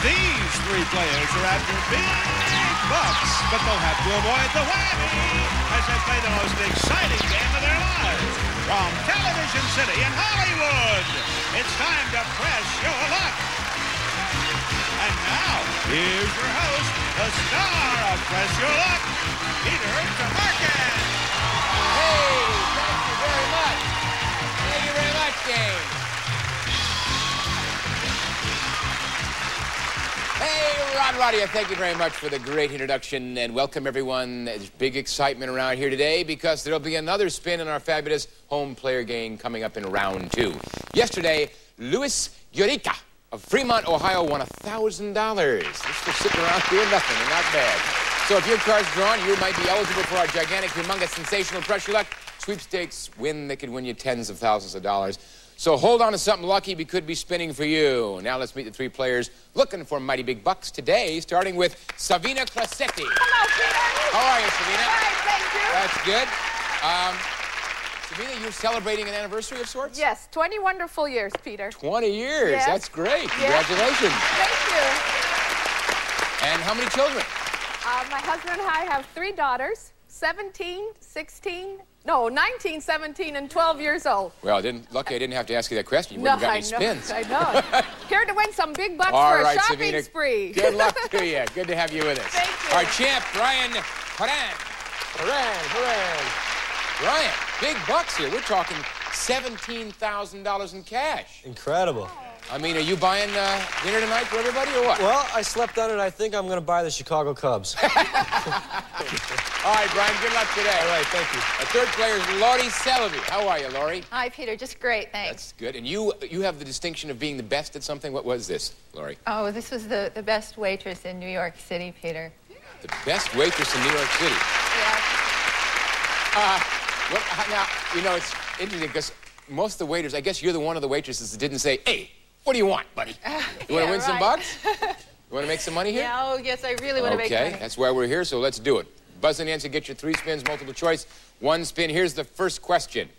These three players are after big bucks, but they'll have to avoid the whammy as they play the most exciting game of their lives. From Television City in Hollywood, it's time to press your luck. And now, here's your host, the star of Press Your Luck, Peter Tomarken. Hey, thank you very much. Thank you very much, James. Hey, Ron Roddy, thank you very much for the great introduction, and welcome everyone. There's big excitement around here today because there'll be another spin in our fabulous home player game coming up in round 2. Yesterday, Louis Eureka of Fremont, Ohio, won $1,000. Just for sitting around doing nothing, and not bad. So if your card's drawn, you might be eligible for our gigantic, humongous, sensational Press Your Luck sweepstakes win that could win you tens of thousands of dollars. So hold on to something lucky we could be spinning for you. Now let's meet the three players looking for mighty big bucks today, starting with Savina Classetti. Hello, Peter. How are you, Savina? Fine, thank you. That's good. Savina, you're celebrating an anniversary of sorts? Yes, 20 wonderful years, Peter. 20 years. Yes. That's great. Yes. Congratulations. Thank you. And how many children? My husband and I have 3 daughters, 19, 17, and 12 years old. Well, lucky I didn't have to ask you that question. You wouldn't have got any spins. I know. Here to win some big bucks All for right, a shopping Savina, spree. Good luck to you. Good to have you with us. Thank you. Our champ, Brian Horan. Horan. Brian, big bucks here. We're talking $17,000 in cash. Incredible. I mean, are you buying dinner tonight for everybody or what? Well, I slept on it. I think I'm going to buy the Chicago Cubs. All right, Brian, good luck today. All right, thank you. Our third player is Laurie Selby. How are you, Laurie? Hi, Peter. Just great, thanks. That's good. And you have the distinction of being the best at something. What was this, Laurie? Oh, this was the best waitress in New York City, Peter. The best waitress in New York City. Yeah. Now, you know, it's interesting because most of the waiters, I guess you're the one of the waitresses that didn't say, hey, what do you want, buddy? You want to win some bucks? You want to make some money here? Yeah, oh, yes, I really want to make money. Okay, that's why we're here, so let's do it. Buzz and answer, get your 3 spins, multiple choice, 1 spin. Here's the first question.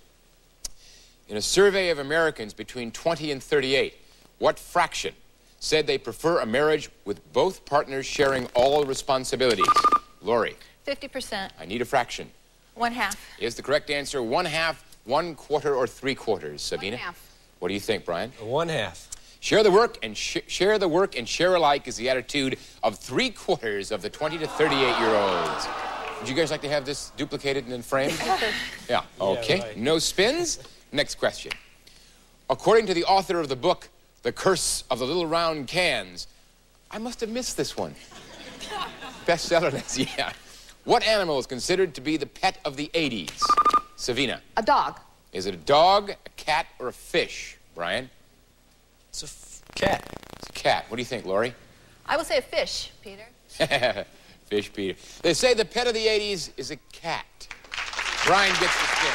In a survey of Americans between 20 and 38, what fraction said they prefer a marriage with both partners sharing all responsibilities? Laurie. 50%. I need a fraction. 1/2. Is the correct answer 1/2, 1/4, or 3/4? Sabina? 1/2. What do you think, Brian? 1/2. Share the work and share the work and share alike is the attitude of 3/4 of the 20 to 38-year-olds. Would you guys like to have this duplicated and then framed? Yeah. Okay. Yeah, right. No spins. Next question. According to the author of the book, The Curse of the Little Round Cans, I must have missed this one. Bestseller, yeah. What animal is considered to be the pet of the 80s? Savina. A dog. Is it a dog, a cat, or a fish? Brian? It's a cat. It's a cat. What do you think, Laurie? I will say a fish, Peter. Fish, Peter. They say the pet of the 80s is a cat. Brian gets the spin.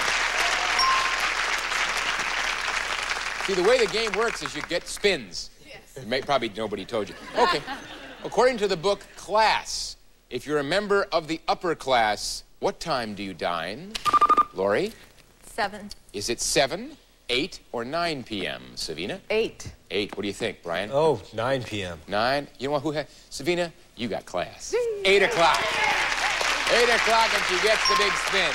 See, the way the game works is you get spins. Yes. Probably nobody told you. Okay. According to the book Class, if you're a member of the upper class, what time do you dine? Laurie? 7. Is it 7, 8, or 9 p.m.? Savina? 8. 8. What do you think, Brian? Oh, 9 p.m. 9. You know what? Who had? Savina, you got class. 8 o'clock. 8 o'clock, and she gets the big spin.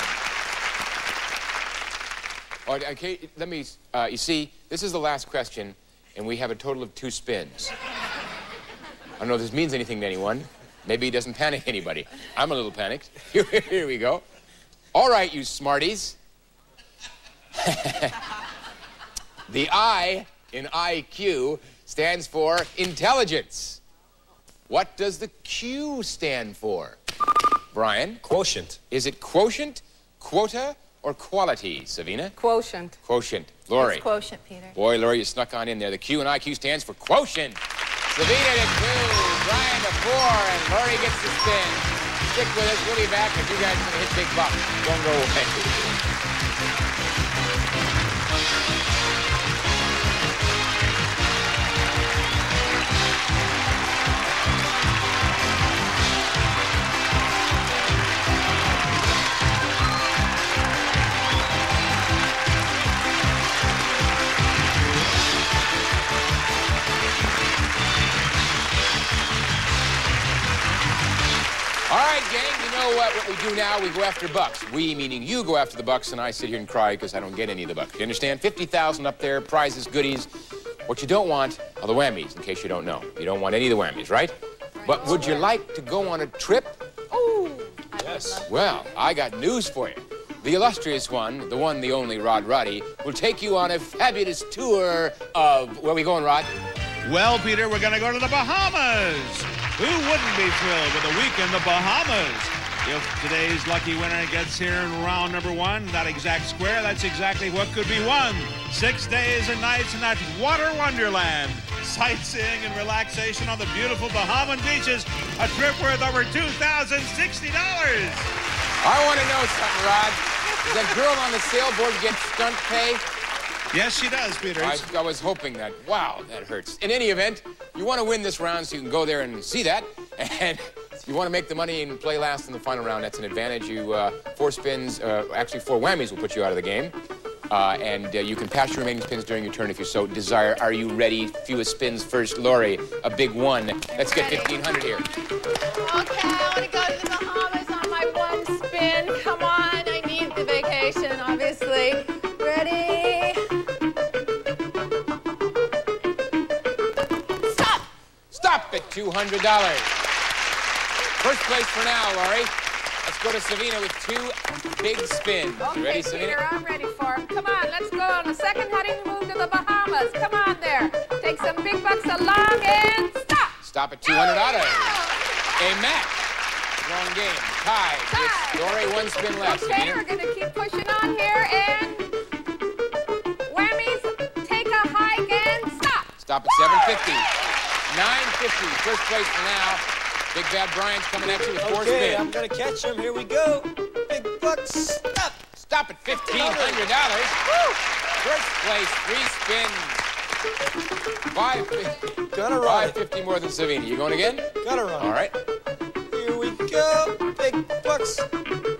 Okay, let me, you see, this is the last question, and we have a total of 2 spins. I don't know if this means anything to anyone. Maybe it doesn't panic anybody. I'm a little panicked. Here we go. All right, you smarties. The I in IQ stands for intelligence. What does the Q stand for? Brian? Quotient. Is it quotient, quota, or quality? Savina? Quotient. Quotient. Laurie? It's quotient, Peter. Boy, Laurie, you snuck on in there. The Q in IQ stands for quotient. Savina to 2, Brian to 4, and Laurie gets the spin. Stick with us. We'll be back because you guys are going to hit big bucks. Don't go away. what we do now, we go after bucks. We, meaning you, go after the bucks, and I sit here and cry because I don't get any of the bucks. You understand? 50,000 up there, prizes, goodies. What you don't want are the whammies, in case you don't know. You don't want any of the whammies, right? But would you like to go on a trip? Oh, Yes. Well, I got news for you. The illustrious one, the one, the only Rod Roddy, will take you on a fabulous tour of... Where are we going, Rod? Well, Peter, we're going to go to the Bahamas. Who wouldn't be thrilled with a week in the Bahamas? If today's lucky winner gets here in round number 1, that exact square, that's exactly what could be won. 6 days and nights in that water wonderland. Sightseeing and relaxation on the beautiful Bahamian beaches. A trip worth over $2,060. I want to know something, Rod. Does that girl on the sailboard get stunt pay? Yes, she does, Peter. I was hoping that. Wow, that hurts. In any event, you want to win this round so you can go there and see that. And you want to make the money and play last in the final round. That's an advantage. You 4 spins, actually 4 whammies will put you out of the game. And you can pass your remaining spins during your turn if you so desire. Are you ready? Fewest spins first. Lori, a big 1. Let's get 1,500 here. Okay, I want to go to the Bahamas on my 1 spin. Come on, I need the vacation, obviously. Ready? Stop! Stop at $200. First place for now, Laurie. Let's go to Savina with 2 big spins. okay, You ready, Peter, Savina? I'm ready for it. Come on, let's go on a second honeymoon to the Bahamas. Come on there. Take some big bucks along and stop. Stop at $200. A match. Wrong game. Tied. It's Laurie, 1 spin left. Okay, Savina. we're going to keep pushing on here and whammies, take a hike and stop. Stop at $750. $950. First place for now. Big Bad Brian's coming at you with 4 Okay, spins. I'm gonna catch him. Here we go. Big bucks. Stop. Stop at $1,500. First place, 3 spins. 550. Gotta run. 550 more than Savina. You going again? Gotta run. All right. Here we go. Big bucks.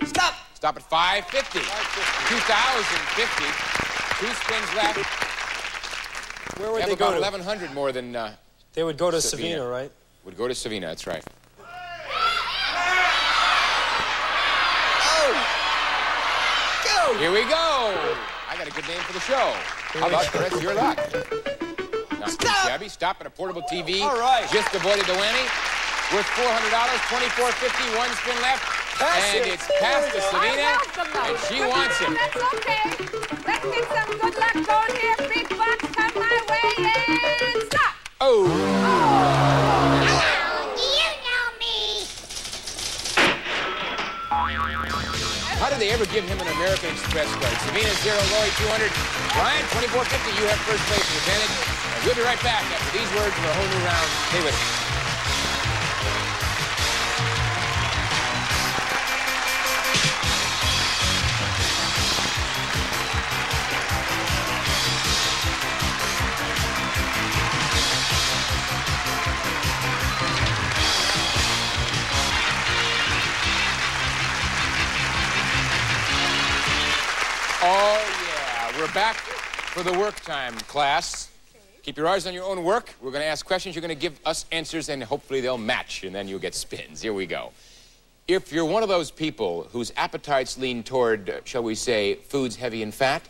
Stop. Stop at 550. 2,050. 2 spins left. Where We would have they go about to? 1,100 more than They would go to Savina. Savina, right? would go to Savina. That's right. Go. Here we go. I got a good name for the show. How about the rest of your luck? Not too shabby. Stop at a portable TV. All right. Just avoided the whammy. Worth $400. $24.50. 1 spin left. Pass And it. it's passed to Savina. I welcome them. And she Come wants on, it. That's okay. Let's get some good luck going here. Big bucks come my way and stop. Oh. How did they ever give him an American Express card? Savina 0, Laurie 200. Brian 24.50. You have first place advantage. And we'll be right back after these words for a whole new round. Stay with us. Oh, yeah. We're back for the work time, class. Keep your eyes on your own work. We're going to ask questions. You're going to give us answers, and hopefully they'll match, and then you'll get spins. Here we go. If you're one of those people whose appetites lean toward, shall we say, foods heavy in fat,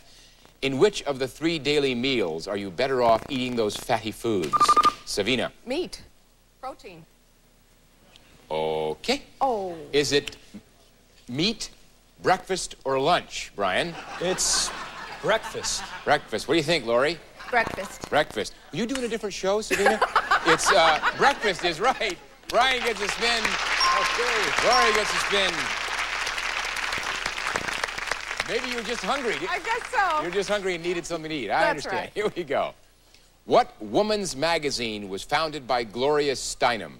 in which of the 3 daily meals are you better off eating those fatty foods? Savina. Meat. Protein. Okay. Oh. Is it meat, breakfast, or lunch, Brian? It's breakfast. Breakfast. What do you think, Laurie? Breakfast. Breakfast. Are you doing a different show, Savina? It's, breakfast is right. Brian gets a spin. Okay. Laurie gets a spin. Maybe you were just hungry. I guess so. You're just hungry and needed something to eat. I That's understand. right. Here we go. What woman's magazine was founded by Gloria Steinem?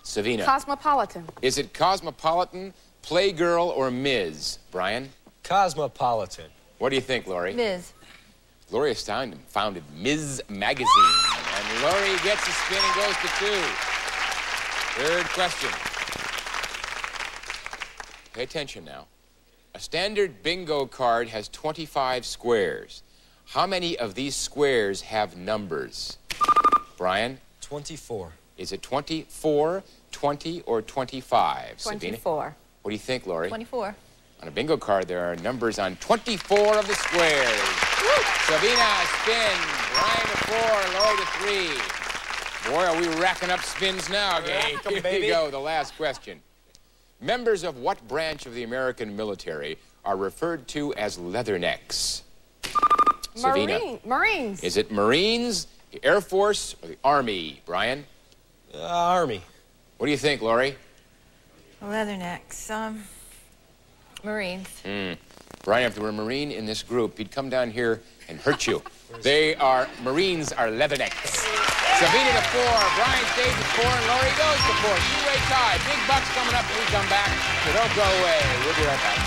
Savina. Cosmopolitan. Is it Cosmopolitan, Playgirl, or Ms., Brian? Cosmopolitan. What do you think, Laurie? Ms. Gloria Steinem founded Ms. Magazine. And Laurie gets a spin and goes to 2. Third question. Pay attention now. A standard bingo card has 25 squares. How many of these squares have numbers? Brian? 24. Is it 24, 20 or 25? 24. Savina? What do you think, Lori? 24. On a bingo card, there are numbers on 24 of the squares. Savina, spin. Brian to 4, Lori to 3. Boy, are we racking up spins now, gang. Here we go, the last question. Members of what branch of the American military are referred to as leathernecks? Savina. Marines. Is it Marines, the Air Force, or the Army? Brian? Army. What do you think, Lori? Leathernecks. Marines. Brian, if there were a Marine in this group, he'd come down here and hurt you. Marines are leathernecks. Savina to 4, Brian stays at 4, and Lori goes to 4. Two-way tie. Big bucks coming up when we come back, so don't go away. We'll be right back.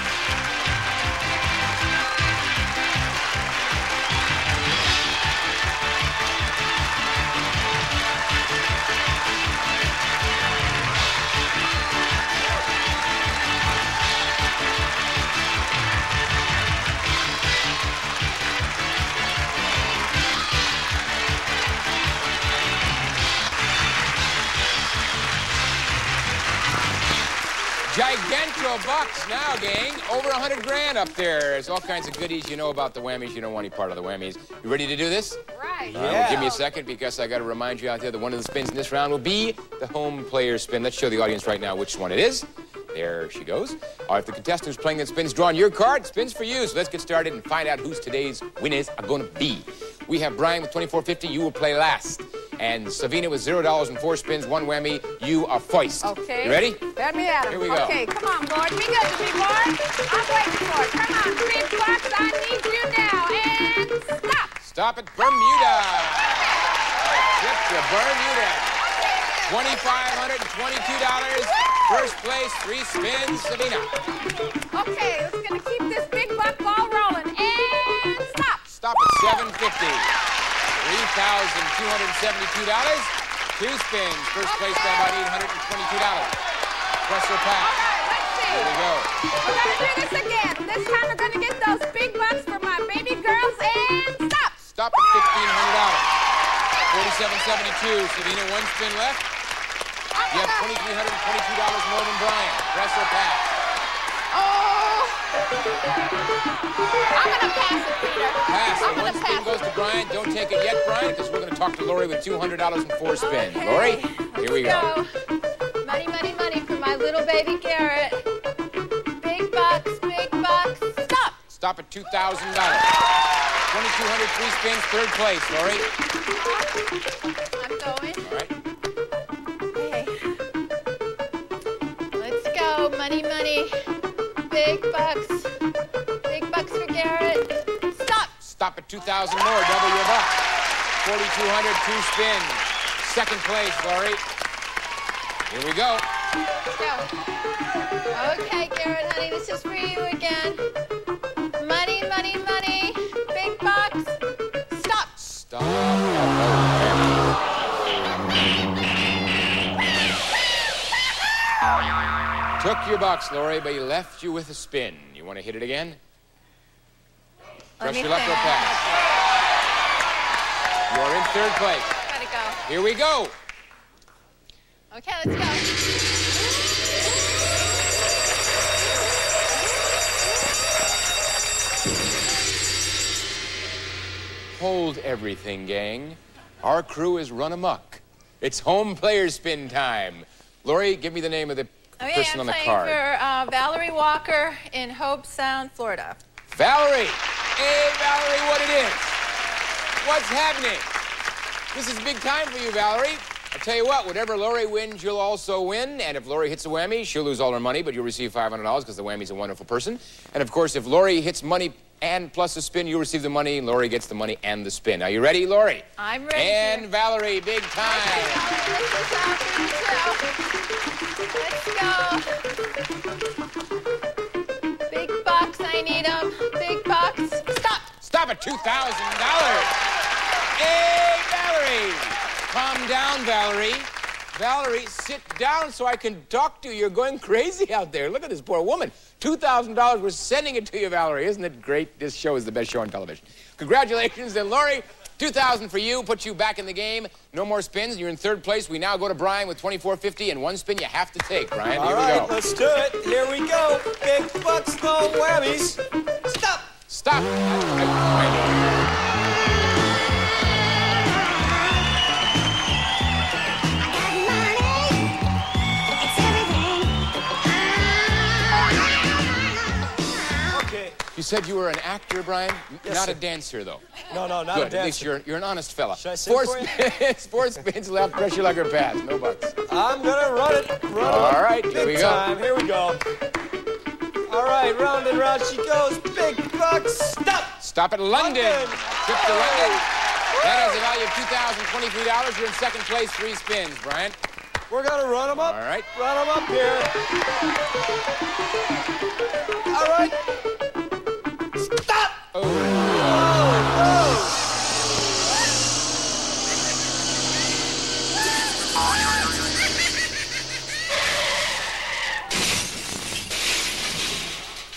Giganto bucks now, gang. Over 100 grand up there. There's all kinds of goodies you know about the whammies. You don't want any part of the whammies. You ready to do this? Right. All right, well, give me a second because I got to remind you out there that one of the spins in this round will be the home player spin. Let's show the audience right now which one it is. There she goes. All right, the contestant who's playing that spin's drawing your card. Spins for you. So let's get started and find out who's today's winners are going to be. We have Brian with $24.50. You will play last. And Savina with $0 and 4 spins, 1 whammy. You are first. Okay. You ready? Let me at him. Here we go. Okay, come on, board. Be good to me, board. I'm waiting for it. Come on, big bucks. I need you now. And stop. Stop at Bermuda. Trip to Bermuda. $2,522. First place, 3 spins, Savina. Okay, it's going to keep this big buck ball rolling. And stop. Stop at $750. $3,272. 2 spins. First place by about $822. Press or pass. All right, let's see. Here we go. We're going to do this again. This time we're going to get those big bucks for my baby girls. And stop. Stop at $1,500. $47.72. Savina, 1 spin left. You have $2,322 more than Brian. Press or pass. Oh. I'm going to pass it, Peter. Pass. I'm And going 1 to spin pass goes it. to Brian. Don't take it yet, Brian, because we're going to talk to Lori with $200 and 4 spins. Okay, Lori, here we go. Money, money, money for my little baby Garrett. Big bucks, stop. Stop at $2,000. 2,200, 3 spins, 3rd place, Lori. I'm going. All right. Okay. Let's go. Money, money. Big bucks for Garrett. Stop. Stop at 2,000 more, double your buck. 4,200, 2 spins. 2nd place, Lori. Here we go. Let's go. Okay, Garrett, honey, this is for you again. Money, money, money. Big bucks. Stop. Stop. Took your bucks, Lori, but he left you with a spin. You want to hit it again? Trust your luck or pass. You're in 3rd place. Gotta go. Here we go. Okay, let's go. Hold everything, gang. Our crew is run amok. It's home player spin time. Lori, give me the name of the person on the card. I'm playing for Valerie Walker in Hobe Sound, Florida. Valerie! Hey, Valerie, what it is? What's happening? This is big time for you, Valerie. I'll tell you what, whatever Lori wins, you'll also win. And if Lori hits a whammy, she'll lose all her money, but you'll receive $500 because the whammy's a wonderful person. And of course, if Lori hits money and plus a spin, you'll receive the money. Lori gets the money and the spin. Are you ready, Lori? I'm ready. And Valerie, big time. Let's go. Big bucks, I need them. Big bucks. Stop. Stop at $2,000. Hey, Valerie. Calm down, Valerie. Valerie, sit down so I can talk to you. You're going crazy out there. Look at this poor woman. $2,000. We're sending it to you, Valerie. Isn't it great? This show is the best show on television. Congratulations, and Lori, $2,000 for you, put you back in the game. No more spins. You're in third place. We now go to Brian with $24.50 and one spin you have to take, Brian. All Here right, we go. let's do it. Here we go. Big bucks, no whammies. Stop. Stop. Okay. You said you were an actor, Brian? Yes, Not sir. a dancer, though. No, not Good. a dancer. At least you're an honest fella. Should I sing for you? Spins, 4 spins left, pressure lucker pass. No bucks. I'm gonna run it. All right, here we go. Time. Here we go. All right, round and round she goes. Big bucks. Stop. Stop at London. London. Trip to London. That has a value of $2,023. You're in second place, 3 spins, Brian. We're gonna run them up. All right. Run them up here. All right. Stop. Oh.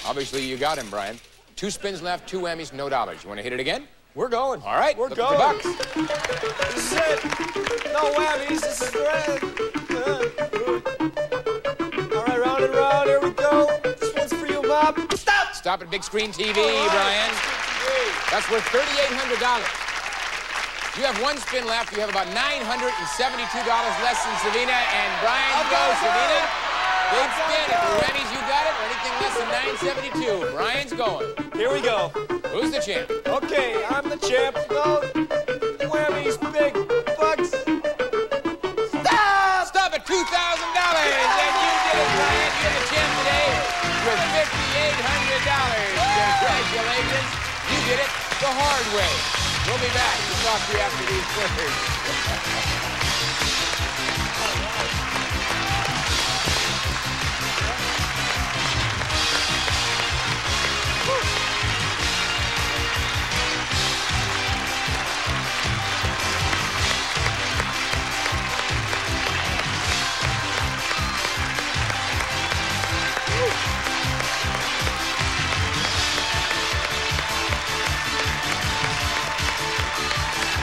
Obviously, you got him, Brian. 2 spins left, 2 whammies, no dollars. You want to hit it again? We're going. All right. We're look going. at the bucks. This is it. No whammies. This is the red. All right, round and round. Here we go. This one's for you, Bob. Stop. Stop at big screen TV, All right. Brian. That's worth $3,800. You have 1 spin left. You have about $972 less than Savina. And Brian, I'll go, go. Savina. Big spin. If the whammies, you got it, or anything less than $972. Brian's going. Here we go. Who's the champ? Okay, I'm the champ. No whammies, big bucks. Stop! Stop at $2,000. And you did it, Brian. You're the champ today with $5,800. Congratulations. You did it the hard way. We'll be back to talk to you after these words.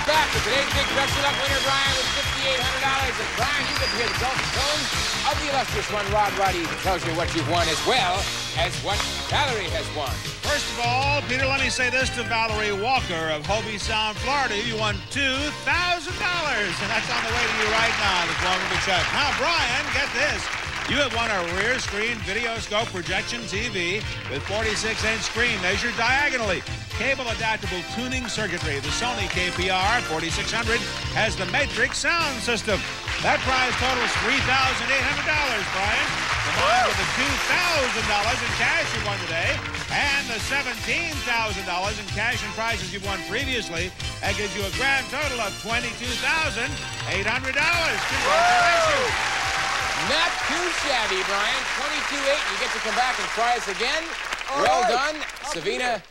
Back with today's big Pressure Luck winner, Brian, with $5,800. And Brian, you get to hear the dulcet tones of the illustrious one, Rod Roddy, who tells you what you've won as well as what Valerie has won. First of all, Peter, let me say this to Valerie Walker of Hobie Sound, Florida. You won $2,000, and that's on the way to you right now. That's welcome to check. Now, Brian, get this. You have won a rear screen videoscope projection TV with 46-inch screen measured diagonally. Cable adaptable tuning circuitry. The Sony KPR 4600 has the Matrix sound system. That prize totals $3,800, Brian. Combined with the $2,000 in cash you won today and the $17,000 in cash and prizes you've won previously, that gives you a grand total of $22,800. Congratulations. Not too shabby, Brian. 22-8. You get to come back and try us again. Well done. Savina,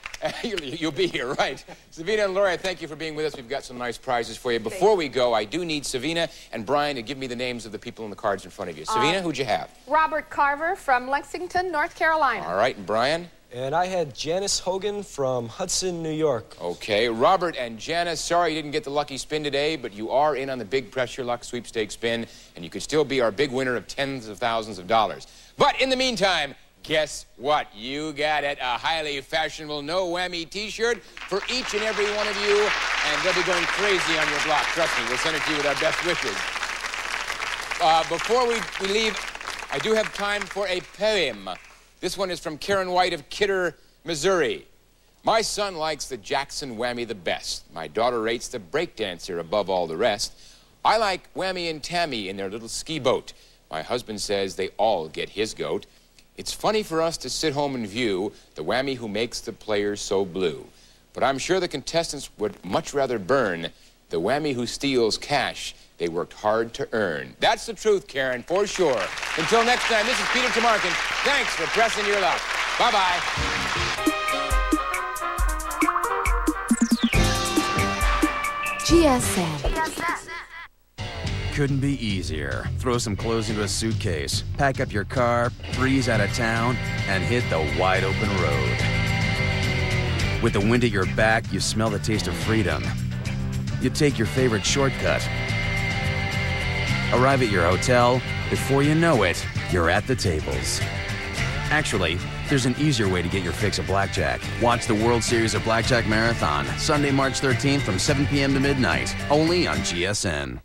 you'll be here, right. Savina and Laura, thank you for being with us. We've got some nice prizes for you. Before we go, I do need Savina and Brian to give me the names of the people in the cards in front of you. Savina, who'd you have? Robert Carver from Lexington, North Carolina. All right, and Brian? And I had Janice Hogan from Hudson, New York. Okay, Robert and Janice, sorry you didn't get the lucky spin today, but you are in on the Big Pressure Luck sweepstakes spin, and you could still be our big winner of tens of thousands of dollars. But in the meantime, guess what? You got it, a highly fashionable no whammy t-shirt for each and every one of you, and they'll be going crazy on your block. Trust me, we'll send it to you with our best wishes. Before we leave, I do have time for a poem. This one is from Karen White of Kidder, Missouri. My son likes the Jackson Whammy the best. My daughter rates the breakdancer above all the rest. I like Whammy and Tammy in their little ski boat. My husband says they all get his goat. It's funny for us to sit home and view the Whammy who makes the players so blue. But I'm sure the contestants would much rather burn the Whammy who steals cash they worked hard to earn. That's the truth, Karen, for sure. Until next time, this is Peter Tamarkin. Thanks for pressing your luck. Bye-bye. GSM. Couldn't be easier. Throw some clothes into a suitcase, pack up your car, breeze out of town, and hit the wide open road. With the wind at your back, you smell the taste of freedom. you take your favorite shortcut. Arrive at your hotel. Before you know it, you're at the tables. Actually, there's an easier way to get your fix of blackjack. Watch the World Series of Blackjack Marathon, Sunday, March 13th from 7 p.m. to midnight, only on GSN.